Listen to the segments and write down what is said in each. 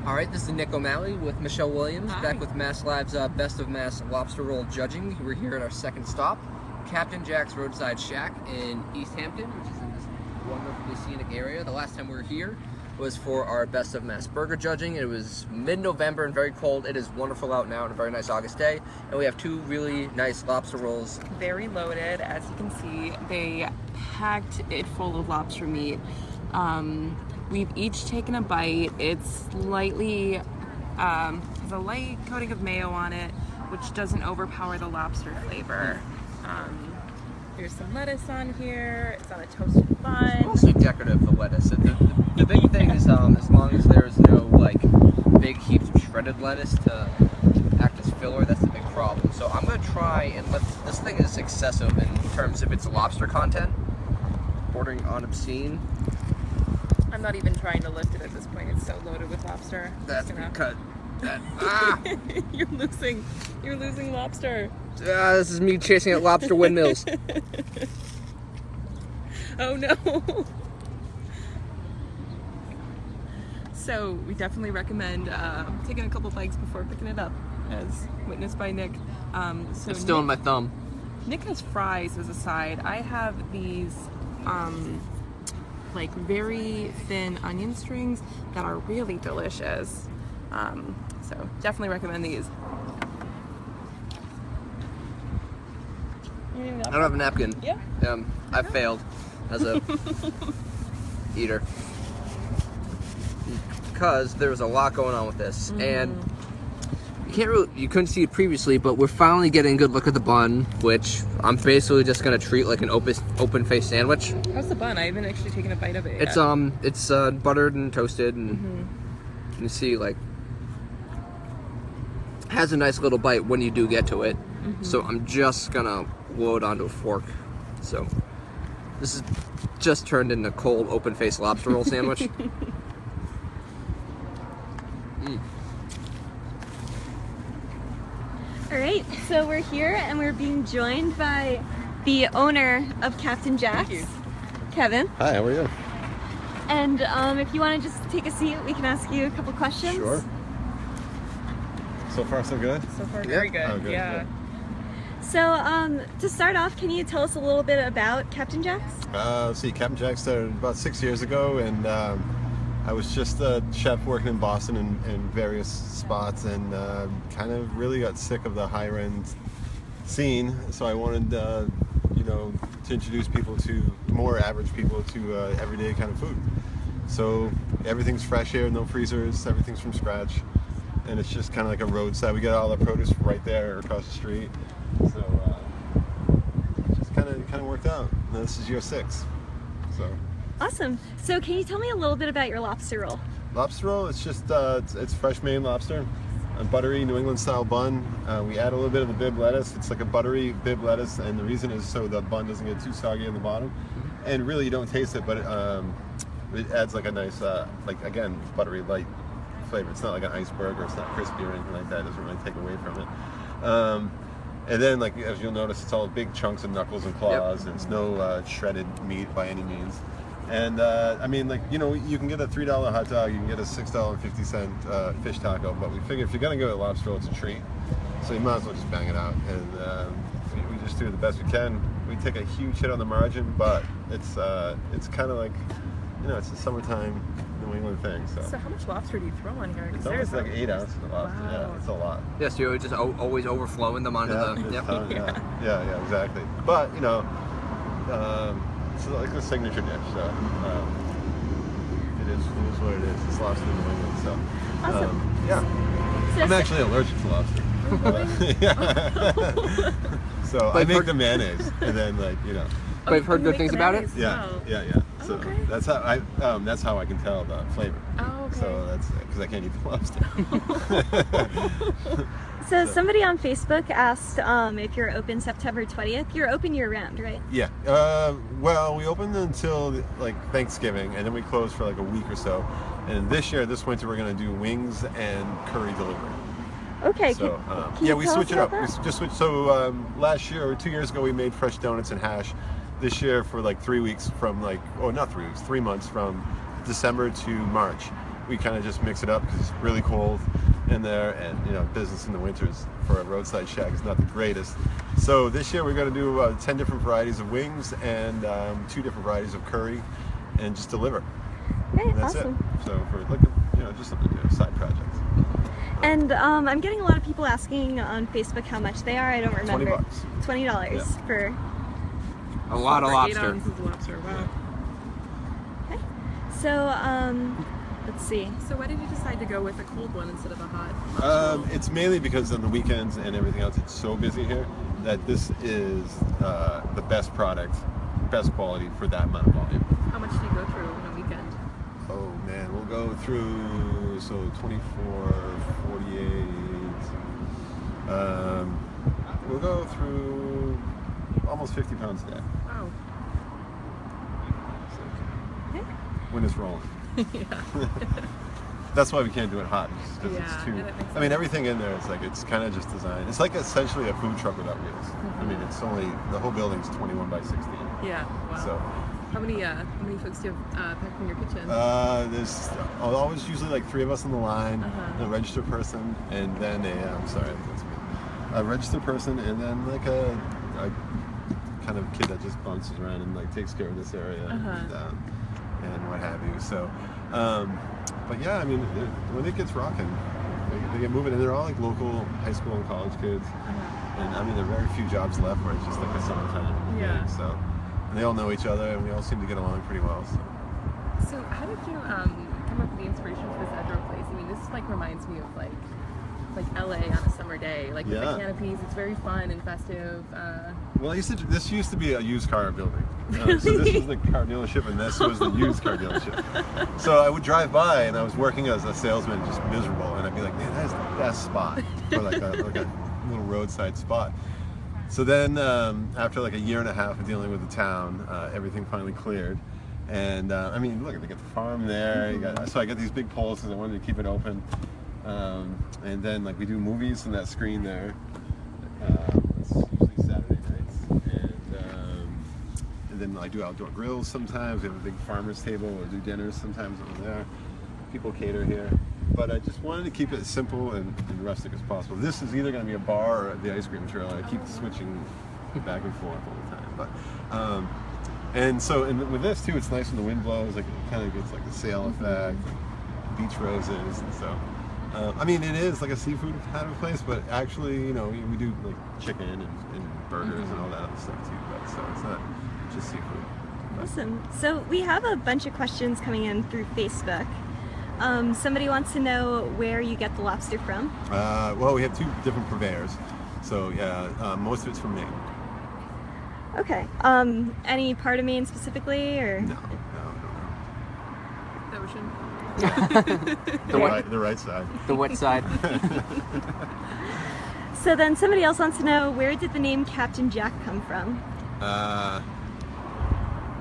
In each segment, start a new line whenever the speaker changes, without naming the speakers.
All right, this is Nick O'Malley with Michelle Williams,
Hi.
back with Mass Live's Best of Mass Lobster Roll Judging. We're here at our second stop, Captain Jack's Roadside Shack in East Hampton, which is in this wonderfully scenic area. The last time we were here was for our Best of Mass Burger Judging. It was mid-November and very cold. It is wonderful out now on a very nice August day. And we have two really nice lobster rolls.
Very loaded, as you can see. They packed it full of lobster meat. We've each taken a bite. It's slightly, has a light coating of mayo on it, which doesn't overpower the lobster flavor. There's some lettuce on here. It's on a toasted bun.
It's mostly decorative, the lettuce. The big thing is as long as there's no like big heaps of shredded lettuce to act as filler, that's the big problem. So I'm gonna try and this thing is excessive in terms of its lobster content, bordering on obscene.
I'm not even trying to lift it at this point. It's so loaded with lobster.
That's
Just gonna-
cut.
You're losing lobster.
This is me chasing at lobster windmills.
Oh no. So we definitely recommend taking a couple bites before picking it up, as witnessed by Nick. So
It's still in my thumb.
Nick has fries as a side. I have these like very thin onion strings that are really delicious. So definitely recommend these.
I don't have a napkin.
Yeah.
I failed as a eater because there was a lot going on with this, and you couldn't see it previously, but we're finally getting a good look at the bun, which I'm basically just gonna treat like an open face sandwich.
How's the bun? I haven't actually taken a bite of it yet.
It's buttered and toasted, and you see like has a nice little bite when you do get to it. So I'm just gonna load onto a fork. So this is just turned into cold open face lobster roll sandwich.
All right, so we're here and we're being joined by the owner of Captain Jack's, Kevin.
Hi, how are you?
And if you want to just take a seat, we can ask you a couple questions.
Sure. So far, so good?
So far, very good.
Oh, good,
Yeah.
good.
So to start off, can you tell us a little bit about Captain Jack's?
Let's see, Captain Jack started about 6 years ago, and I was just a chef working in Boston in various spots, and kind of really got sick of the higher-end scene. So I wanted, to introduce people to more average people to everyday kind of food. So everything's fresh here, no freezers, everything's from scratch, and it's just kind of like a roadside. We get all the produce right there across the street. So it just kind of worked out. Now, this is year 6. So
Awesome. So can you tell me a little bit about your lobster roll?
lobster roll, it's just it's fresh Maine lobster, a buttery New England style bun. We add a little bit of the bib lettuce. It's like a buttery bib lettuce, and the reason is so the bun doesn't get too soggy on the bottom. And really, you don't taste it, but it adds like a nice, like again, buttery light flavor. It's not like an iceberg, or it's not crispy or anything like that. It doesn't really take away from it. And then, like as you'll notice, it's all big chunks of knuckles and claws, and it's no shredded meat by any means. And I mean, like, you can get a $3 hot dog, you can get a $6.50 fish taco, but we figure if you're gonna go to lobster roll, it's a treat. So you might as well just bang it out, and we just do the best we can. We take a huge hit on the margin, but it's kind of like, it's a summertime New England thing.
So how much lobster do you throw on here? 'Cause
It's almost
there's
like 8 ounces of lobster.
Wow.
Yeah, it's a lot.
Yes, you're just always overflowing them onto the.
It's
Yep.
ton, yeah, exactly. But it's like a signature dish. So it is what it is. It's lobster in New England. So
Awesome.
yeah,
So
I'm actually allergic to lobster. Yeah. So I make the mayonnaise, and then
But I've heard good things about it.
Yeah. So
okay.
that's how I can tell the flavor.
Oh, okay.
So that's because I can't eat the lobster.
So somebody on Facebook asked if you're open September 20th. You're open year round, right?
Yeah. Well, we opened until like Thanksgiving, and then we closed for like a week or so. And this winter, we're going to do wings and curry delivery.
Okay.
So
can you
we
tell
switch
us
it up.
about
We
that?
just switch. So last year or 2 years ago, we made fresh donuts and hash. This year, for like 3 weeks, from 3 months from December to March, we kind of just mix it up because it's really cold in there, and you know, business in the winters for a roadside shack is not the greatest. So this year we're going to do 10 different varieties of wings and 2 different varieties of curry, and just deliver.
Okay,
And that's
awesome.
it. So for like just a side project.
And I'm getting a lot of people asking on Facebook how much they are. I don't remember.
$20.
$20 for.
A lot of
For 8
lobster.
ounces of lobster. Wow.
Okay. So let's see.
So why did you decide to go with a cold one instead of a hot?
It's mainly because on the weekends and everything else, it's so busy here that this is the best product, best quality for that amount of volume.
How much do you go through on a weekend?
Oh man, we'll go through 24, 48. We'll go through almost 50 pounds a day.
Wow.
Okay.
When it's rolling.
Yeah.
That's why we can't do it hot, because
Yeah,
it's too.
that makes
I mean,
sense.
everything in there, it's kind of just designed. It's like essentially a food truck without wheels. I mean, it's only the whole building's 21 by 16.
Yeah. Wow.
So
How many folks do you have packed in your kitchen?
there's always usually like 3 of us on the line,
Uh-huh.
a registered person, and then a registered person, and then like a kind of kid that just bounces around and like takes care of this area and what have you. So, but yeah, I mean, when it gets rocking, they get moving, and they're all like local high school and college kids. And I mean, there are very few jobs left where it's just like a summertime
Yeah.
thing. So, and they all know each other, and we all seem to get along pretty well. So.
So how did you come up with the inspiration for this outdoor place? I mean, this like reminds me of like LA on a summer day, like with
Yeah.
the canopies. It's very fun and festive.
Well, this used to be a used car building. So this was the car dealership, and this was the used car dealership. So I would drive by, and I was working as a salesman, just miserable, and I'd be like, man, that is the best spot for like a little roadside spot. So then, after like a year and a half of dealing with the town, everything finally cleared. And I mean, look, they got the farm there. So I got these big poles because I wanted to keep it open. And then like we do movies in that screen there. It's usually Saturday nights. And then I do outdoor grills sometimes. We have a big farmer's table. We'll do dinners sometimes over there. People cater here. But I just wanted to keep it simple and rustic as possible. This is either going to be a bar or the ice cream trailer. I keep switching back and forth all the time. But and with this too, it's nice when the wind blows. Like it kind of gets like the sail effect, beach roses, and so. I mean, it is like a seafood kind of place, but actually, we do like chicken and burgers and all that other stuff too. But so it's not just seafood.
Awesome. So we have a bunch of questions coming in through Facebook. Somebody wants to know where you get the lobster from.
Well, we have 2 different purveyors. So yeah, most of it's from Maine.
Okay. Any part of Maine specifically, or?
No.
The ocean.
The right side.
The wet side.
So then somebody else wants to know, where did the name Captain Jack come from?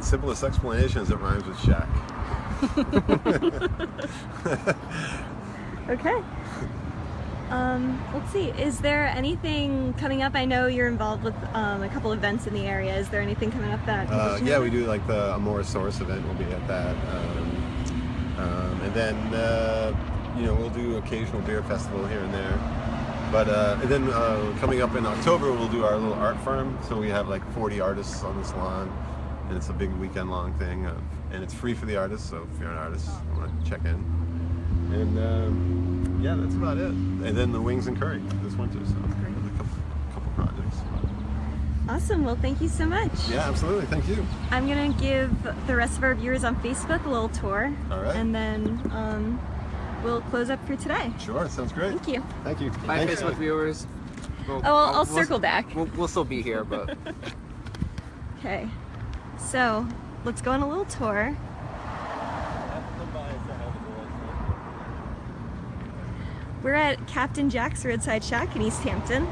Simplest explanation is it rhymes with shack.
Okay. Let's see. Is there anything coming up? I know you're involved with a couple events in the area. Is there anything coming up that?
Yeah, we do like the Amorosaurus event. We'll be at that, and then we'll do occasional beer festival here and there. But and then coming up in October, we'll do our little art farm. So we have like 40 artists on this lawn, and it's a big weekend-long thing, and it's free for the artists. So if you're an artist, you want to check in. And yeah, that's about it. And then the wings and curry this winter. So a couple projects.
Awesome. Well, thank you so much.
Yeah, absolutely. Thank you.
I'm gonna give the rest of our viewers on Facebook a little tour.
All right.
And then we'll close up for today.
Sure, sounds great.
Thank you.
Thank you.
Bye,
Thanks.
Facebook viewers.
I'll circle back.
We'll still be here, but
Okay. So let's go on a little tour. We're at Captain Jack's Roadside Shack in East Hampton.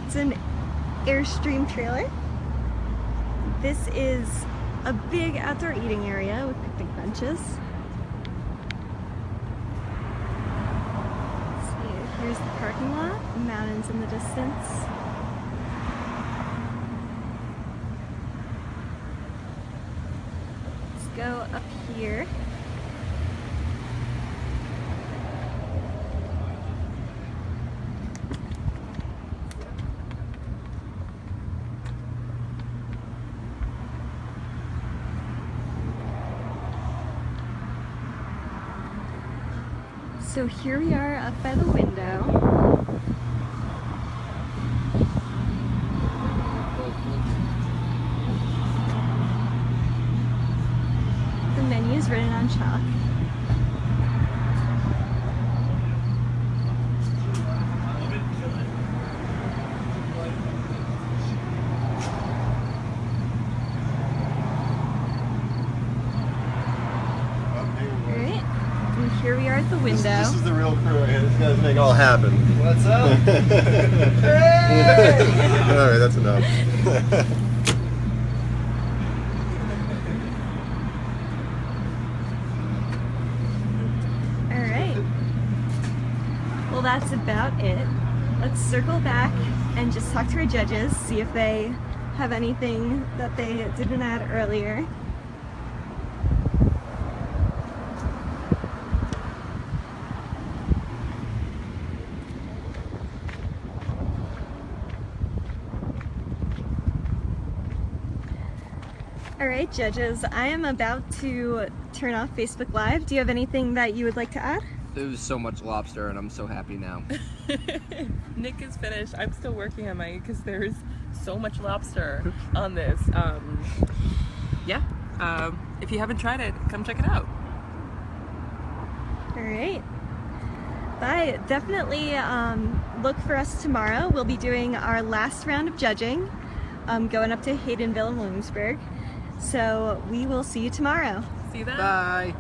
It's an Airstream trailer. This is a big outdoor eating area with picnic benches. Let's see, here's the parking lot, mountains in the distance. Let's go up here. So here we are up by the window. The menu is written on chalk. Alright, and here we are at the window.
This is the real crew right here. This guy's make it all happen.
What's up?
Alright, that's enough.
Alright. Well, that's about it. Let's circle back and just talk to our judges, see if they have anything that they didn't add earlier. Alright, judges, I am about to turn off Facebook Live. Do you have anything that you would like to add?
There was so much lobster, and I'm so happy now.
Nick is finished. I'm still working on mine because there's so much lobster on this. If you haven't tried it, come check it out.
Alright. Bye. Definitely look for us tomorrow. We'll be doing our last round of judging, going up to Haydenville and Williamsburg. So we will see you tomorrow.
See you then.
Bye.